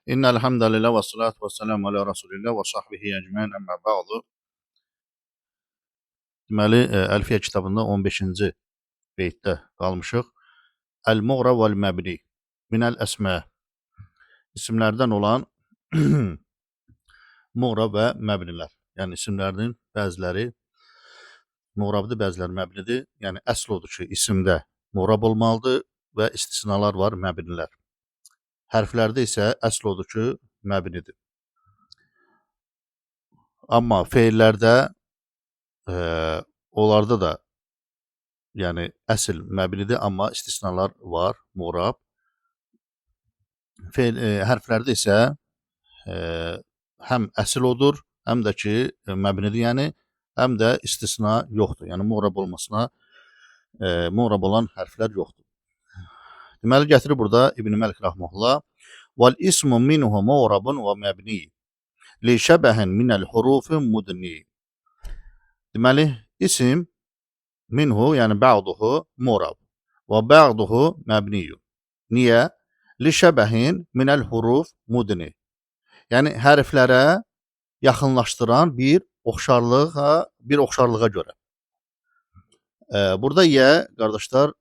İnnel hamdalillah ve salatu ve selamu ala Resulillah və sahbihi ecmaîn əmmə ba'du. Deməli, Əlfiyyə kitabında 15-ci beytdə qalmışıq. Əl-muğra vəl-məbni minəl-əsmə, isimlərdən olan muğra və məbnilər. Yəni isimlərinin bəziləri muğrabdır, bəziləri məbnidir. Yəni əsl odur ki, isimdə muğrab olmalıdır və istisnalar var, məbnilər. Hərflərdə isə əsl odur ki, məbnidir. Amma feillərdə onlarda da yəni əsl məbnidir, amma istisnalar var, muğrab. Hərflərdə isə həm əsl odur, həm də ki məbnidir, yəni həm də istisna yoxdur. Yəni muğrab olmasına muğrab olan hərflər yoxdur. Deməli gətirir burada İbn Məlik rahmehullah vel ismu minhu muğrabun və məbni li şəbəhin minəl hurufi mudni. Deməli isim minhu yəni ba'duhu muğrab və ba'duhu məbniyun. Niyə? Li şəbəhin minəl huruf mudni. Yəni hərflərə yaxınlaşdıran bir oxşarlığa görə. Burada yə qardaşlar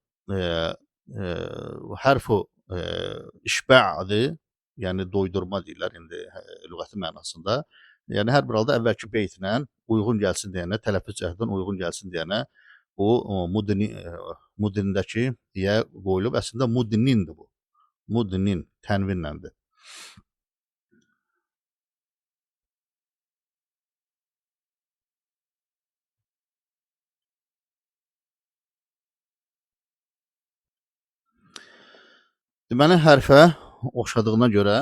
hərfu işba'dır. Yəni doydurma deyirlər indi lüğəti mənasında. Yəni hər bir halda əvvəlki beytlə uyğun gəlsin deyənə, tələffüz cəhdindən uyğun gəlsin deyənə bu mudnindəki yə qoyulub. Əslində mudnindir bu. Mudnin tənvinləndir. Deməli hərfə oxşadığına görə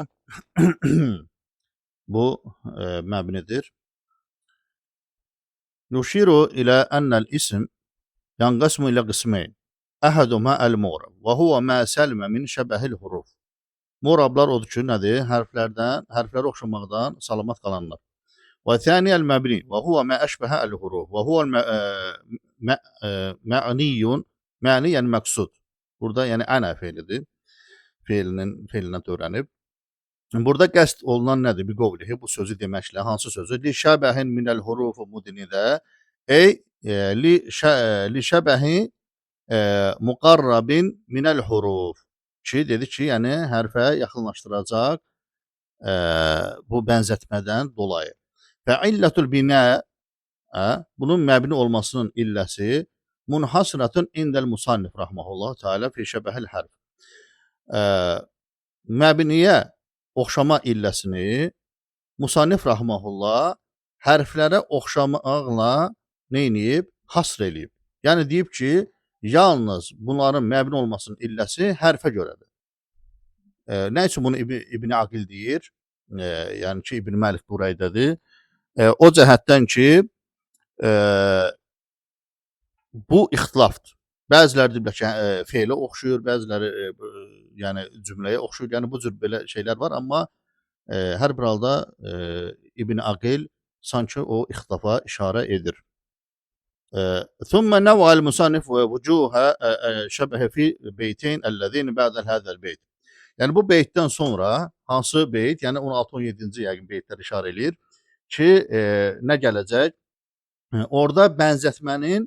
bu məbnidir. Yuşiru ilə ennəl isim yanqasmu ilə qismeyn. Əhədumə əl-muğrab və huvə mə səlmə min şəbəhil huruf. Muğrablar odur ki, nədir? Hərflərə oxşamaqdan salamat qalanlar. Və thani əl-məbni və huvə mə əşbəhə əl-huruf və huvə mə'niyun, mə'ni yəni məqsud. Burada yəni ənə feilidir. Feilindən törənib. Burada qəsd olunan nədir? Bir qovlihi bu sözü deməklə, hansı sözü? Li şəbəhin minəl hurufu mudnidə li şəbəhi muqarrabin minəl huruf. Ki, dedi ki, yəni hərfə yaxınlaşdıracaq bu bənzətmədən dolayı. Və illətul binə, bunun məbni olmasının illəsi munhasratun indəl musannif rahmehullah teala fi şəbəhil hərf. Məbniyə oxşama illəsini musannif rahmehullah hərflərə oxşamaqla neyniyib? Hasr eləyib. Yəni deyib ki, yalnız bunların məbni olmasının illəsi hərfə görədir. Nə üçün bunu İbn Aqil deyir? Yəni ki, İbn Məlik buraydadır. O cəhətdən ki, bu ixtilafdır. Bəziləri deyiblər ki, feilə oxşuyur, bəziləri yəni cümləyə oxşuyur. Yəni bu cür belə şeylər var, amma hər bir halda İbn Aqil sanki o ixtilafa işarə edir. ثم نوع المصنف ووجوه شبه في بيتين الذين بعد هذا البيت. Yəni bu beytdən sonra hansı beyt, yəni 16-17-ci yəqin beytlər işarə eləyir ki, nə gələcək? Orada bənzətmənin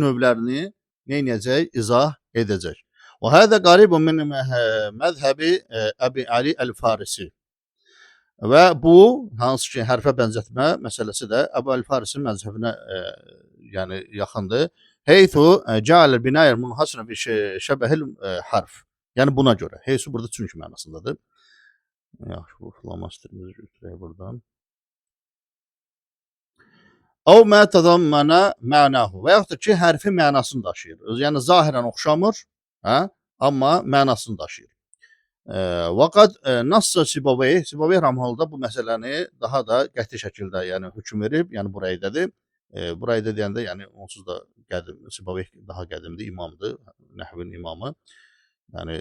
növlərini nə edəcək? İzah edəcək. Və hədə qaribun min məzhəbi Əbi Ali Əl-Farisi. Və bu hansı ki hərfə bənzətmə məsələsi də Əbu Əl-Farisin məzhəbinə yəni yaxındır. Heythu ca'al binayel munhasran fi şəbəhil harf. Yəni buna görə. Heysu burada çünki mənasındadır. Yaxşı, bu flamasterimizi götürək buradan. Əv mə təzammana mənahu. Və yaxud da ki, hərfi mənasını daşıyır. Yəni zahirən oxşamır, amma mənasını daşıyır. Və qad nassa Sibaveyh rahmehullah bu məsələni daha da qəti şəkildə yəni hökm verib, yəni buraydadır. Burayda deyəndə yəni onsuz da qədim, Sibaveyh daha qədimdir, imamdır, nəhvin imamı. Yəni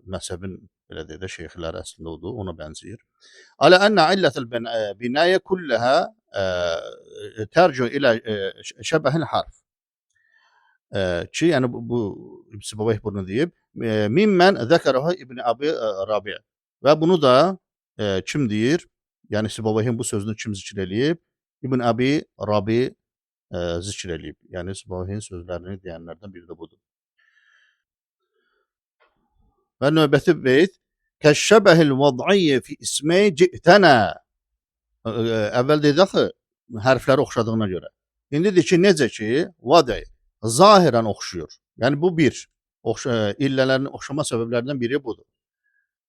məzhəbin belə deyə də şeyxləri əslində odur, ona bənzəyir. Alə ənə illətul binayə kulləhə tərcu ilə şəbəhil harf. Ki, yəni bu Sibaveyh bunu deyib. Mimmən zəkərəha İbn Abi Rabi'. Və bunu da kim deyir? Yəni Sibavehin bu sözünü kim zikr eləyib? İbn Əbi Rabi zikr eləyib. Yəni Sibavehin sözlərini deyənlərdən biri də budur. Və növbəti beyt Kəşşəbəhil vad'iyyə fi ismi ci'tənə. Əvvəl dedi axı hərfləri oxşadığına görə. İndi deyir ki, necə ki, vadi zahirən oxşuyur. Yəni bu bir. İllələrin oxşama səbəblərindən biri budur.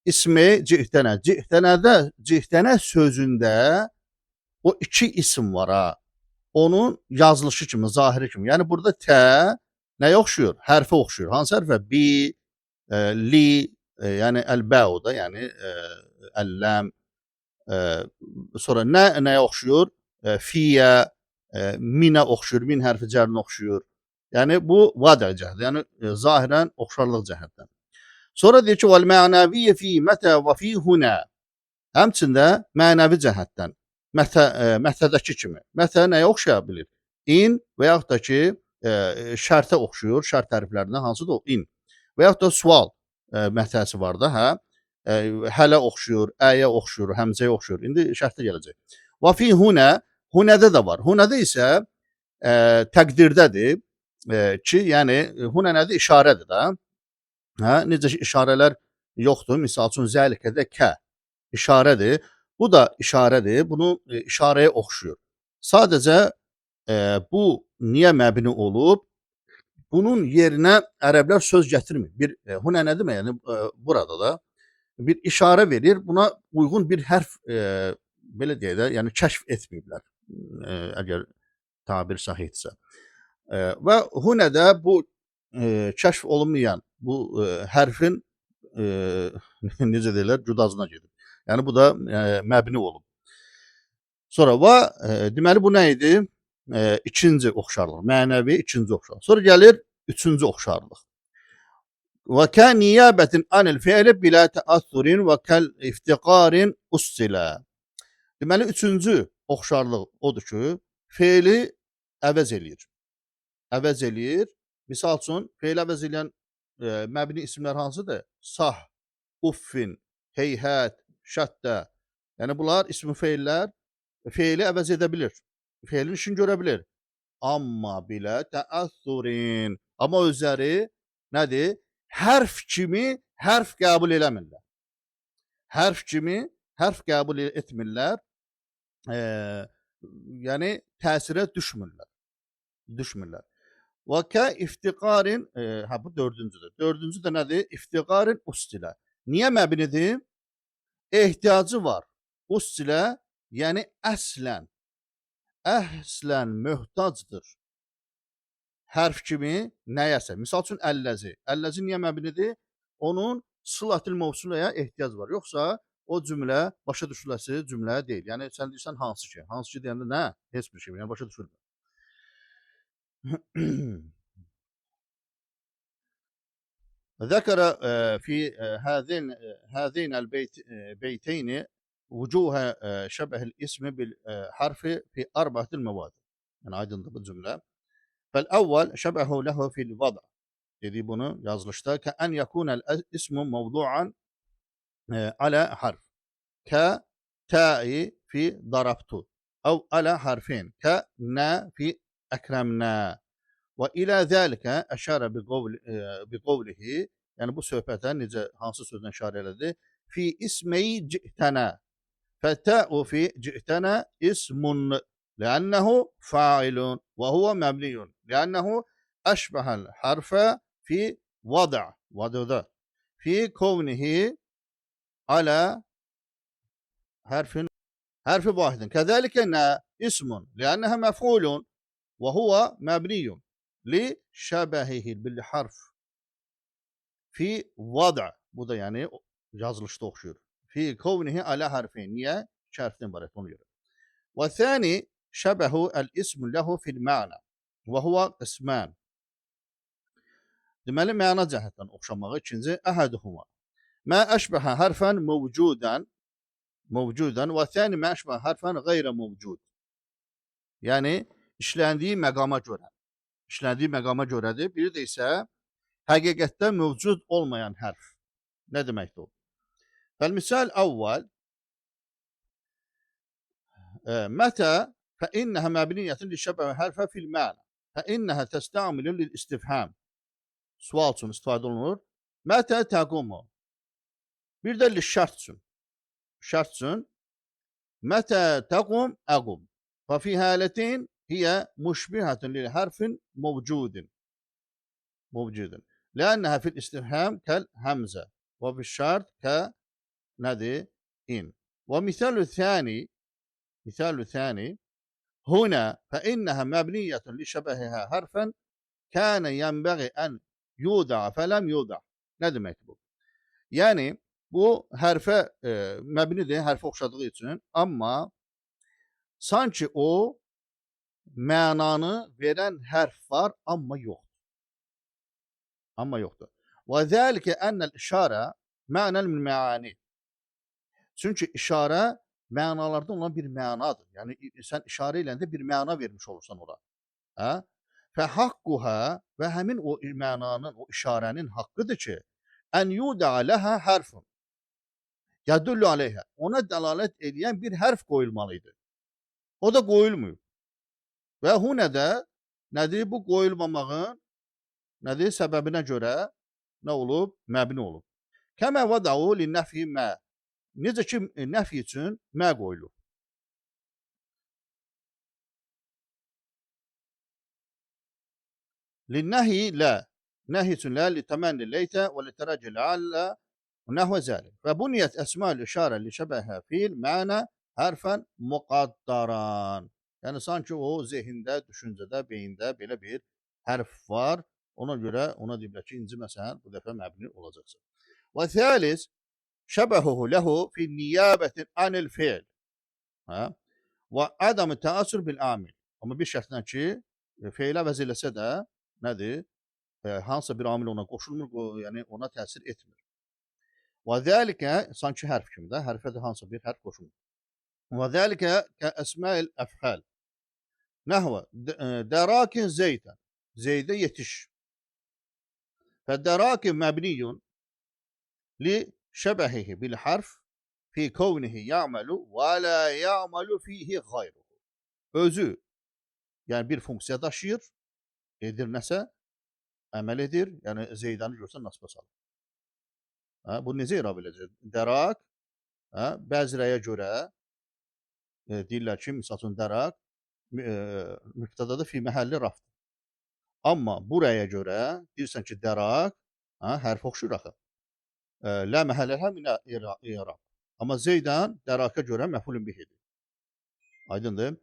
İsmi ci'tənə. Ci'tənə sözündə o iki isim var ha. Onun yazılışı kimi, zahiri kimi. Yəni burada tə nəyə oxşuyur? Hərfə oxşuyur. Hansı hərfə? Bi, li, yəni əl-bəu da, yəni əlləm. Sonra nəyə oxşuyur? Fiyə, minə oxşuyur, min hərfi cərinə oxşuyur. Yəni bu vadi cəhətdən, yəni zahirən oxşarlıq cəhətdən. Sonra deyir ki, "Vel mənaviyyə fi mətə və fi huna." Həmçində mənəvi cəhətdən mətədəki kimi. Mətə nəyə oxşaya bilir? İn və yaxud da ki, şərtə oxşuyur, şərt hərflərindən hansıdır o? İn. Və yaxud da sual mətəsi var da, hə? Hələ oxşuyur, əyə oxşuyur, həmzəyə oxşuyur. İndi şərtə gələcək. Və fi huna, hunədə də var. Hunədə isə təqdirdədir ki, yəni huna nədir? İşarədir də. Hə? Necə ki, işarələr yoxdur. Misal üçün zəlikədə kə işarədir. Bu da işarədir. Bunu işarəyə oxşuyur. Sadəcə bu niyə məbni olub? Bunun yerinə ərəblər söz gətirmir. Bir huna nə demək? Yəni burada da bir işarə verir. Buna uyğun bir hərf belə deyək də, yəni kəşf etməyiblər. Əgər tabir sahihdirsə. Və hunədə bu kəşf olunmayan bu hərfin necə deyirlər, cudazına gedir. Yəni bu da məbni olub. Sonra və deməli bu nə idi? İkinci oxşarlıq, mənəvi ikinci oxşarlıq. Sonra gəlir üçüncü oxşarlıq. Və kə niyabətin anil fi'li bilə təəssürin və kəl iftiqarin ustilə. Deməli üçüncü oxşarlıq odur ki, feili əvəz eləyir. Əvəz eləyir. Misal üçün feili əvəz eləyən məbni isimlər hansıdır? Sah, uffin, heyhət, şəttə. Yəni bunlar ismi feillər feili əvəz edə bilir. Feilin işini görə bilir. Amma bilə təəssürin. Amma özləri nədir? Hərf kimi hərf qəbul eləmirlər. Hərf kimi hərf qəbul etmirlər. Yəni təsirə düşmürlər. Düşmürlər. Və kə iftiqarin, bu dördüncüdür. Dördüncü də nədir? İftiqarin ustilə. Niyə məbnidir? Ehtiyacı var. Ustilə, yəni əslən möhtacdır. Hərf kimi nəyəsə. Misal üçün əlləzi. Əlləzi niyə məbnidir? Onun sılatil mövsuləyə ehtiyac var. Yoxsa o cümlə başa düşüləsi cümlə deyil. Yəni sən deyirsən hansı ki? Hansı ki deyəndə nə? Heç bir şey. Yəni başa düşülmür. ذكر في هذين البيتين وجوه شبه الاسم بالحرف في أربعة المواضع. Yani aydındır bu cümlə. فالأول شبه له في الوضع. Dediği bunu yazılışta كأن يكون الاسم موضوعا على حرف كتاء في ضربت أو على حرفين كنا في أكرمنا وإلى ذلك أشار بقوله yani bu söhbətə necə hansı sözlə işarə elədi? Fi ismi ci'tana. Fəta'u fi ci'tana ismun li'annahu fa'ilun və huwa mabniyun li'annahu əşbəhəl harfə fi vada'da fi kavnihi ala harfi vahidin. Kəzəlikə nə ismun li'annaha mef'ulun və huwa mabniyun li şəbəhihi bil harf. Fi vada. Bu da yəni yazılışda oxşuyur. Fi kavnihi ala harfin. Niyə? İki hərfdən ibarət ona görə. Və thani şəbəhu el-ismu lehu fil məna. Və huwa isman. Deməli məna cəhətdən oxşamağı ikinci əhəduhuma. Mə əşbəhə harfən mövcudan və thani mə əşbəhə harfən qeyrə mövcud. Yəni işləndiyi məqama görə. İşləndiyi məqama görədir. Biri də isə həqiqətdə mövcud olmayan hərf. Nə deməkdir o? فالمثال الأول متى فإنها مبنية للشبه حرفة في المعنى فإنها تستعمل للاستفهام sual üçün istifadə olunur. Mətə təqumu. Bir də şərt üçün. Şərt üçün mətə təqum əqum. Və fi halətin hiyə müşbihətun lil hərfin mevcudin. Mevcudin. Lənnəhə fil istifham kəl həmzə. Və fi şərt kə nədir? İn. Və misalü thani huna fəinnəhə məbniyyətun li şəbəhihə hərfən kənə yənbəği ən yuda fələm yuda. Nə deməkdir bu? Yəni bu hərfə məbnidir, hərfə oxşadığı üçün, amma sanki o mənanı verən hərf var, amma yoxdur. Amma yoxdur. Və zəlikə ənəl işarə mənəl min məani. Çünki işarə mənalarda olan bir mənadır. Yəni sən işarə eləndə bir məna vermiş olursan ora. Hə? Fəhaqquhə və həmin o mənanın, o işarənin haqqıdır ki, ən yuda ləhə hərfun. Yədullu aleyhə. Ona dəlalət edən bir hərf qoyulmalıydı. O da qoyulmuyor. Və hunədə nədir? Bu qoyulmamağın nədir? Səbəbinə görə nə olub? Məbni olub. Kəmə vədəu linnəfi mə. Necə ki, nəfi üçün mə qoyulub. للنهي لا نهي لا لتمني الليت ولترجي لعل ونحو ذلك فبنيت أسماء الإشارة لشبهها في المعنى harfen muqaddaran. Yani sanki o zihində, düşüncədə, beyində belə bir hərf var. Ona görə ona deyiblər ki, inci məsələn bu dəfə məbni olacaqsa. Və thəlis şəbəhuhu ləhu fi niyabətin anil fiil. Və adam-ı təəssür bil amil. Amma bir şərtlə ki, feilə vəz eləsə də nədir? Hansısa bir amil ona qoşulmur, yəni ona təsir etmir. Və zəlikə sanki hərf kimi də, hərfə də hansısa bir hərf qoşulmur. Və zəlikə kəəsməil əfhəl. Nəhvə dərakin zeytən. Zeydə yetiş. Fəddərakin məbniyyun li şəbəhihi bil harf fi kavnihi ya'malu və la ya'malu fihi gayruhu. Özü, yəni bir funksiya daşıyır, edir nəsə, əməl edir, yəni Zeydanı görsən nasba salır. Bu necə irab edəcək? Dərak, bəzi rəyə görə deyirlər ki, misal üçün dərak mübtədada fi məhəlli rafdır. Amma bu rəyə görə deyirsən ki, dərak hərf oxşur axı. Lə məhəllələ minə irab. Amma Zeydan dəraka görə məfulun bihidir. Aydındır.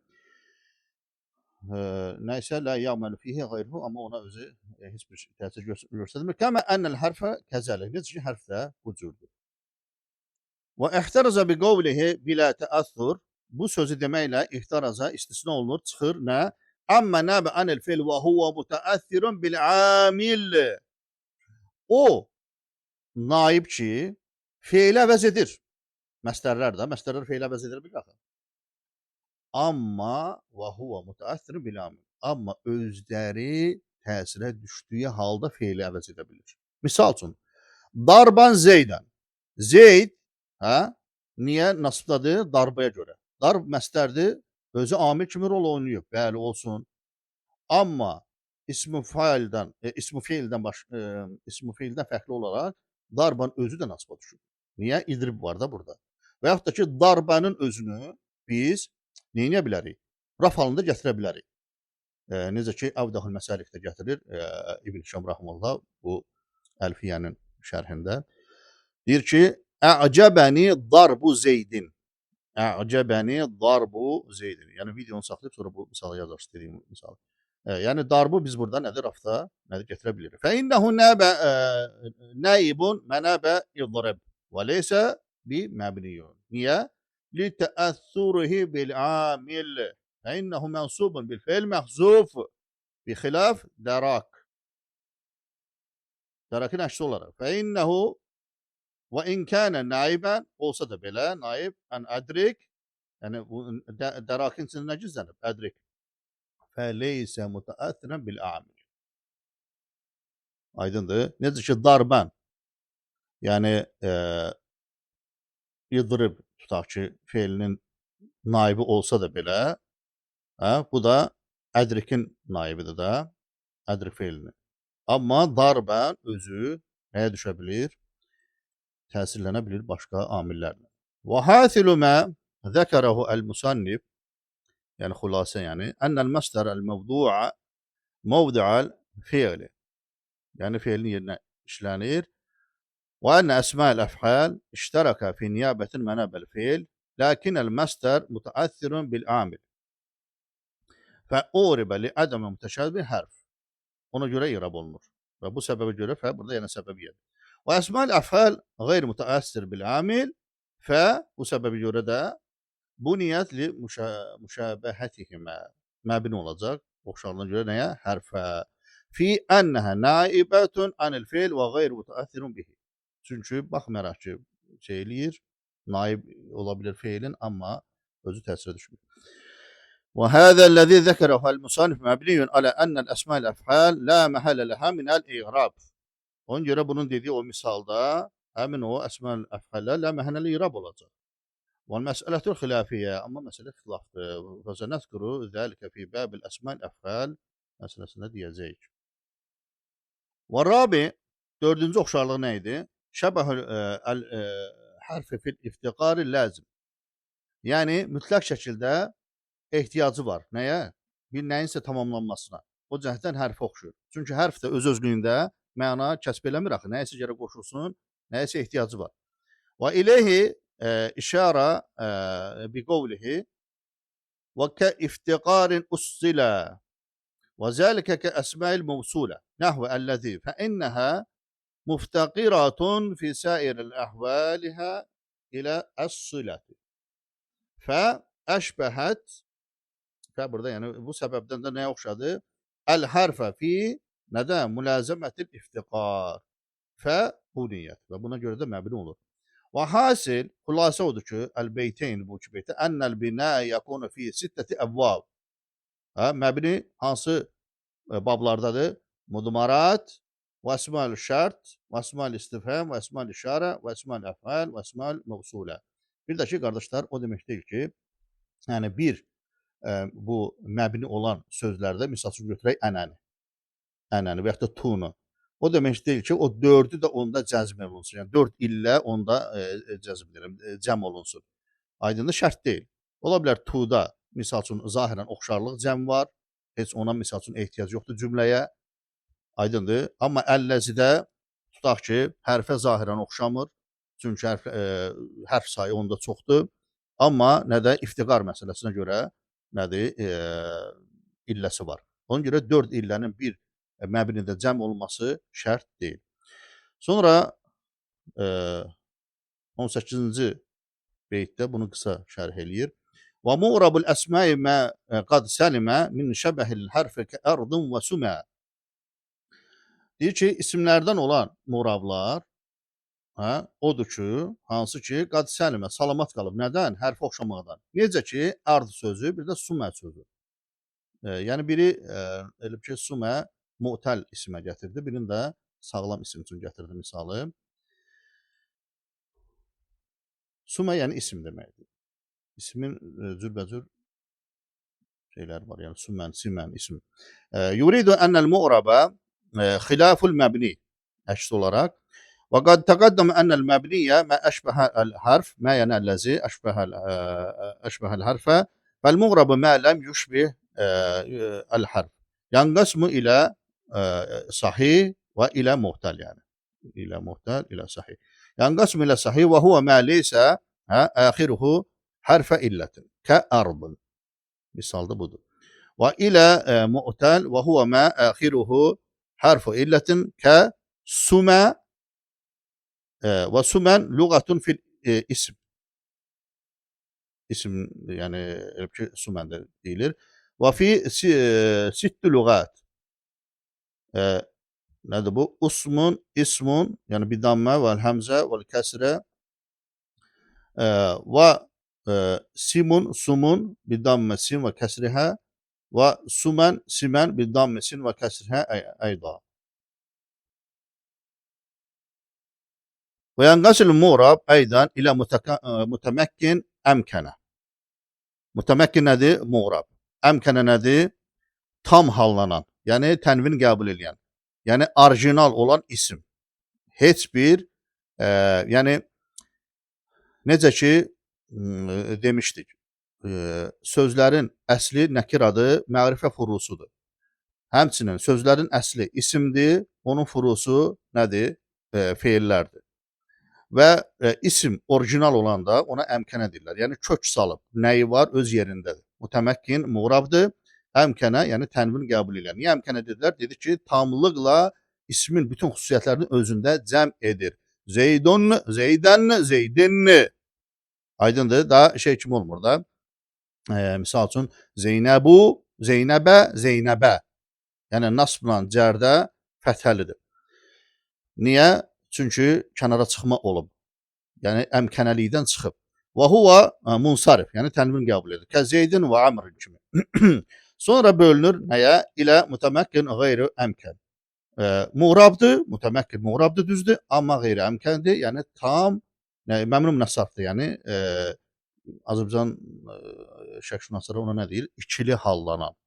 Nəysə lə ya'məlu fihi gayruhu, amma ona özü heç bir təsir göstərmir. Kəmə ənəl hərfə kəzəlik. Necə ki, hərf də bu cürdür. Və ihtaraza bi qavlihi bilə təəssür. Bu sözü deməklə ihtaraza istisna olunur, çıxır nə? Amma nəbə anil fil və huvə mütəəssirun bil amil. O naib ki, feilə əvəz edir. Məstərlər də, məstərlər feilə əvəz edir bir axı. Amma və huvə mütəəssirun bil amil. Amma özləri təsirə düşdüyü halda feili əvəz edə bilir. Misal üçün, darban Zeydən. Zeyd, niyə nasibdadır? Darbaya görə. Darb məstərdir, özü amil kimi rol oynayıb. Bəli, olsun. Amma ismi feildən fərqli olaraq darban özü də nasibə düşür. Niyə? İdrib var da burada. Və yaxud da ki, darbanın özünü biz neyinə bilərik? Raf halında gətirə bilərik. Necə ki, Əvdəhül Məsəlikdə gətirir İbn Şam Rahmanullah bu Əlfiyyənin şərhində. Deyir ki, Ə'cəbəni darbu Zeydin. Ə'cəbəni darbu Zeydin. Yəni, videonu saxlayıb sonra bu misalı yazar istədiyim misalı. Yəni, darbu biz burada nədir? Rafda nədir? Gətirə bilirik. Fəinnəhu nəibun mənəbə idrib və leysə bi məbniyyun. Niyə? لتأثره بالعامل فإنه منصوب بالفعل محذوف بخلاف دراك. Darakin əksi olaraq. فإنه وإن كان نائبا olsa da belə naib an adrik yəni darakin içində nə gizlənib? Adrik. فليس متأثرا بالعامل. Aydındır. Necə ki darban yəni idrib tutaq ki, feilinin naibi olsa da belə, hə, bu da ədrikin naibidir də, ədrik feilinin. Amma darbən özü nəyə düşə bilir? Təsirlənə bilir başqa amillərlə. Və hasilu mə zəkərəhu el-musannif, yəni xülasə yəni, ennel məsdər el-mevdu'a mevdi'al fiili. Yəni feilin yerinə işlənir. Və enne əsma'l əf'al iştərəkə fi niyabətin mənəbəl fiil, lakin el-məsdər mütəəssirun bil amil. Fəuribə li ədəmə mütəşəbbih hərf. Ona görə irab olunur. Və bu səbəbə görə fə burada yəni səbəbiyyədir. Və əsma'l əf'al qeyr mütəəssir bil amil, fə bu səbəbə görə də bu niyyət li müşabəhətihimə məbni olacaq. Oxşarlığına görə nəyə? Hərfə. Fi ennəhə naibətun anil fiil və qeyr mütəəssirun bihi. Çünki baxmayaraq ki, şey eləyir, naib ola bilir feilin, amma özü təsirə düşmür. وهذا الذي ذكره المصنف مبني على أن الأسماء الأفعال لا محل لها من الإعراب. Ona görə bunun dediği o misalda həmin o əsma-ül əf'allər la məhəlləli irab olacaq. Və məsələtul xilafiyyə, amma məsələ xilafdır. Və sənəzkuru zəlikə fi bəbil əsma-ül əf'al məsələsində deyəcəyik. Və rabi, dördüncü oxşarlıq nə idi? Şəbəhül hərfi fil iftiqari lazım. Yəni mütləq şəkildə ehtiyacı var. Nəyə? Bir nəyinsə tamamlanmasına. O cəhətdən hərfi oxşuyur. Çünki hərf də öz-özlüyündə məna kəsb eləmir axı. Nəyəsə gərək qoşulsun, nəyəsə ehtiyacı var. Və ileyhi işarə bi qavlihi və kə iftiqarin ussilə və zəlikə kə əsmail mevsulə nəhvə əlləzi fə innəhə muftaqiratun fi sairil əhvalihə ilə əs-siləti fə əşbəhət. Fə burada yəni bu səbəbdən də nəyə oxşadı? Əl-hərfə fi nədə? Mülazəmətil iftiqar. Fə bu niyyət və buna görə də məbni olur. Və hasil, xülasə odur ki, əl-beyteyn bu iki beytə, ennəl binə yakunu fi sittəti əvvab. Məbni hansı bablardadır? Mudmarat, və əsmal şərt, və əsmal istifham, və əsmal işarə, və əsmal əf'al, və əsmal mevsulə. Bir də ki, qardaşlar, o demək deyil ki, yəni bir bu məbni olan sözlərdə misal üçün götürək ənəni və yaxud da tunu. O demək deyil ki, o dördü də onda cəzm olunsun. Yəni 4 illə onda cəm olunsun. Aydındır, şərt deyil. Ola bilər tuda misal üçün zahirən oxşarlıq cəm var. Heç ona misal üçün ehtiyac yoxdur cümləyə. Aydındır. Amma əlləzidə tutaq ki, hərfə zahirən oxşamır. Çünki hərf sayı onda çoxdur. Amma nədə? İftiqar məsələsinə görə nədir? İlləsi var. Ona görə 4 illənin bir məbnində cəm olması şərt deyil. Sonra 18-ci beytdə bunu qısa şərh eləyir. Və mu'rabul əsmai mə qad səlimə min şəbəhil hərfi kəərdun və sümə. Deyir ki, isimlərdən olan mu'rablar odur ki, hansı ki, qad səlimə, salamat qalıb. Nədən? Hərfi oxşamaqdan. Necə ki, ard sözü, bir də sümə sözü. Yəni biri elib ki, sümə mu'təl isimə gətirdi, birini də sağlam isim üçün gətirdi misalı. Sümə yəni isim deməkdir. İsmin cürbəcür şeylər var, yəni sümən, simən, isim. Yuridu ennel mu'rabə xilaful məbni, əks olaraq. Və qad təqaddəm ennel məbniyə mə əşbəhəl hərf, mə yəni əlləzi əşbəhəl hərfə vəl mu'rabı mə ləm yüşbih əl-hərf. Yanqasmu ilə sahih və ilə muhtəl yəni. İlə muhtəl, ilə sahih. Yanqasmu ilə sahih və huvə mə leysə əxiruhu hərfə illətin. Kəərdın. Misalda budur. Və ilə muhtəl və huvə mə əxiruhu hərfə illətin kəsümə və sümən lüğətun fil ism. İsim yəni sümən də deyilir. Və fi sittü lüğət. Nədir bu? Usmun, ismun, yəni bidammə və həmzə və kəsrə və simun, sumun bidammə sin və kəsrihə və sumən, simən bidammə sin və kəsrihə əyda. وينقسم المورب أيضا إلى متمكن أمكن. Mütəməkkin nədir? Muğrab. Əmkənə nədir? Tam hallanan, yəni tənvin qəbul edən, yəni orijinal olan isim. Heç bir, yəni necə ki demişdik, sözlərin əsli nəkiradır, mərifə furusudur. Həmçinin sözlərin əsli isimdir, onun furusu nədir? Feillərdir. Və isim orijinal olanda ona əmkənə deyirlər. Yəni kök salıb, nəyi var öz yerindədir. Mütəməkkin muğrabdır. Əmkənə yəni tənvin qəbul edən. Niyə əmkənə dedilər? Dedi ki, tamlıqla ismin bütün xüsusiyyətlərini özündə cəm edir. Zeydun, zeydən, zeydin. Aydındır? Daha şey kimi olmur da. Misal üçün Zeynəbu, Zeynəbə, Zeynəbə. Yəni nasbla cərdə fəthəlidir. Niyə? Çünki kənara çıxma olub. Yəni əmkənəlikdən çıxıb. Və huva munsarif, yəni tənvin qəbul edir. Kəzeydin və amrin kimi. Sonra bölünür nəyə? İlə mütəməkkin qeyri əmkən. Muğrabdır, mütəməkkin muğrabdır, düzdür, amma qeyri əmkəndir, yəni tam məmnun nəsabdır, yəni Azərbaycan şərqşünasları ona nə deyir? İkili hallanan.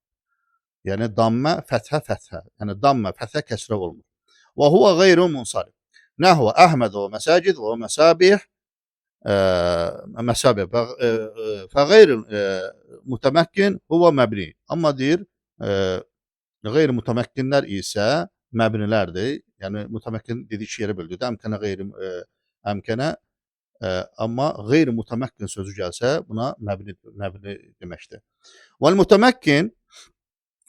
Yəni dammə, fəthə, fəthə. Yəni dammə, fəthə, kəsrə olmur. Və huva qeyri munsarif. Nəhvə Əhməd və məsəcid və məsabih məsabih fəqeyr mütəməkkin huvə məbni. Amma deyir, qeyri-mütəməkkinlər isə məbnilərdir. Yəni mütəməkkin dedik yerə böldük. Əmkənə qeyri əmkənə, amma qeyri-mütəməkkin sözü gəlsə buna məbni deməkdir. Vəl-mütəməkkin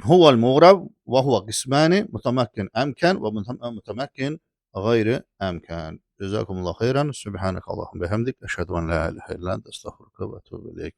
huvəl muğrab və huvə qismani mütəməkkin əmkən və mütəməkkin غير أمكان. جزاكم الله خيرا. سبحانك اللهم وبحمدك أشهد أن لا إله إلا أنت أستغفرك وأتوب إليك.